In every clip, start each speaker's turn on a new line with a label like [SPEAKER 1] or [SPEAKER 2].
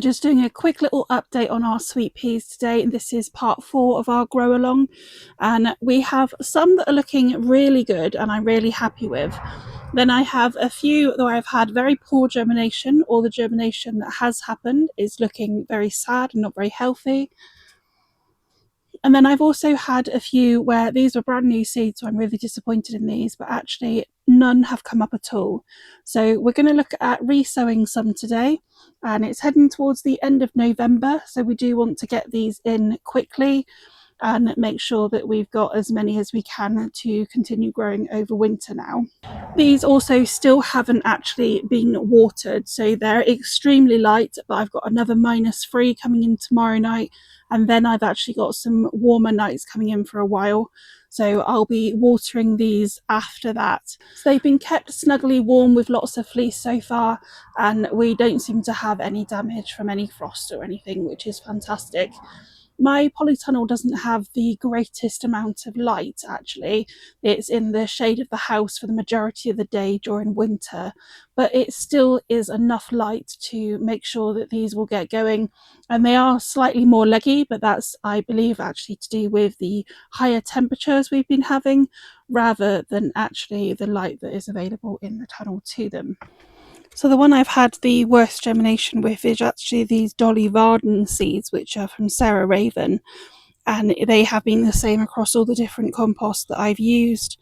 [SPEAKER 1] just doing a quick little update on our sweet peas today. This is part 4 of our grow along, and we have some that are looking really good and I'm really happy with. Then I have a few that I've had very poor germination, or the germination that has happened is looking very sad and not very healthy. And then I've also had a few where these were brand new seeds, so I'm really disappointed in these, but actually none have come up at all. So we're going to look at resowing some today, and it's heading towards the end of November, so we do want to get these in quickly and make sure that we've got as many as we can to continue growing over winter now. These also still haven't actually been watered, so they're extremely light, but I've got another -3 coming in tomorrow night, and then I've actually got some warmer nights coming in for a while, so I'll be watering these after that. So they've been kept snugly warm with lots of fleece so far, and we don't seem to have any damage from any frost or anything, which is fantastic. My polytunnel doesn't have the greatest amount of light, actually. It's in the shade of the house for the majority of the day during winter, but it still is enough light to make sure that these will get going. And they are slightly more leggy, but that's, I believe, actually to do with the higher temperatures we've been having rather than actually the light that is available in the tunnel to them. So the one I've had the worst germination with is actually these Dolly Varden seeds, which are from Sarah Raven, and they have been the same across all the different composts that I've used,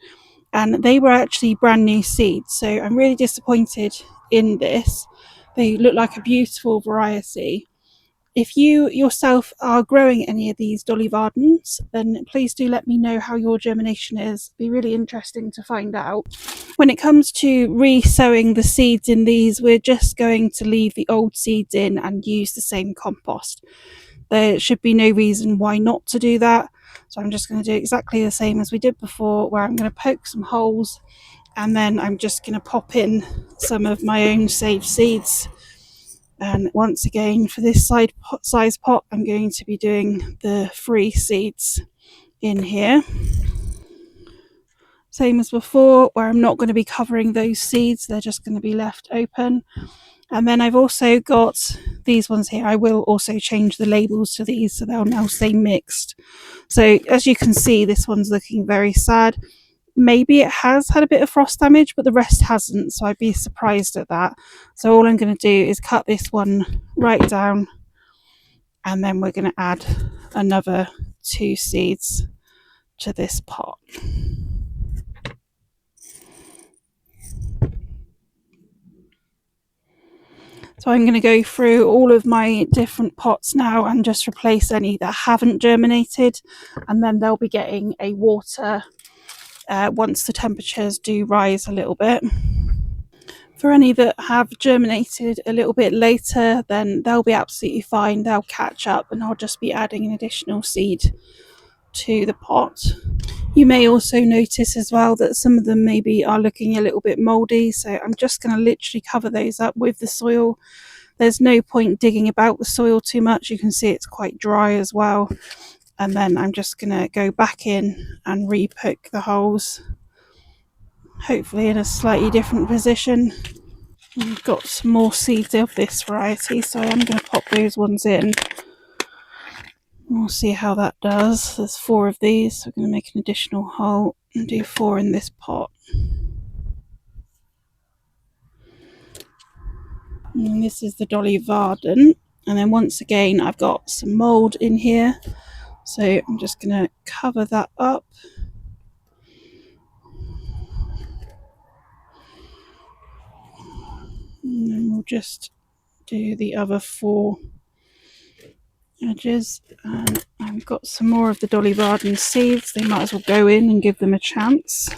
[SPEAKER 1] and they were actually brand new seeds, so I'm really disappointed in this. They look like a beautiful variety. If you yourself are growing any of these Dolly Vardens, then please do let me know how your germination is. It'd be really interesting to find out. When it comes to resowing the seeds in these, we're just going to leave the old seeds in and use the same compost. There should be no reason why not to do that. So I'm just going to do exactly the same as we did before, where I'm going to poke some holes and then I'm just going to pop in some of my own saved seeds. And once again, for this size pot, I'm going to be doing the 3 seeds in here. Same as before, where I'm not going to be covering those seeds, they're just going to be left open. And then I've also got these ones here. I will also change the labels to these, so they'll now say mixed. So as you can see, this one's looking very sad. Maybe it has had a bit of frost damage, but the rest hasn't, so I'd be surprised at that. So all I'm going to do is cut this one right down, and then we're going to add another 2 seeds to this pot. So I'm going to go through all of my different pots now and just replace any that haven't germinated, and then they'll be getting a water once the temperatures do rise a little bit. For any that have germinated a little bit later, then they'll be absolutely fine. They'll catch up, and I'll just be adding an additional seed to the pot. You may also notice as well that some of them maybe are looking a little bit mouldy, so I'm just going to literally cover those up with the soil. There's no point digging about the soil too much. You can see it's quite dry as well. And then I'm just going to go back in and re-poke the holes, hopefully in a slightly different position. We've got some more seeds of this variety, so I'm going to pop those ones in. We'll see how that does. There's 4 of these, so we're going to make an additional hole and do 4 in this pot. And this is the Dolly Varden, and then once again I've got some mould in here, so I'm just going to cover that up. And then we'll just do the other 4 edges. And I've got some more of the Dolly Varden seeds. They might as well go in and give them a chance.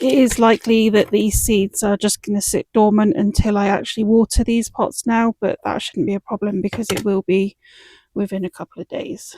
[SPEAKER 1] It is likely that these seeds are just going to sit dormant until I actually water these pots now, but that shouldn't be a problem because it will be within a couple of days.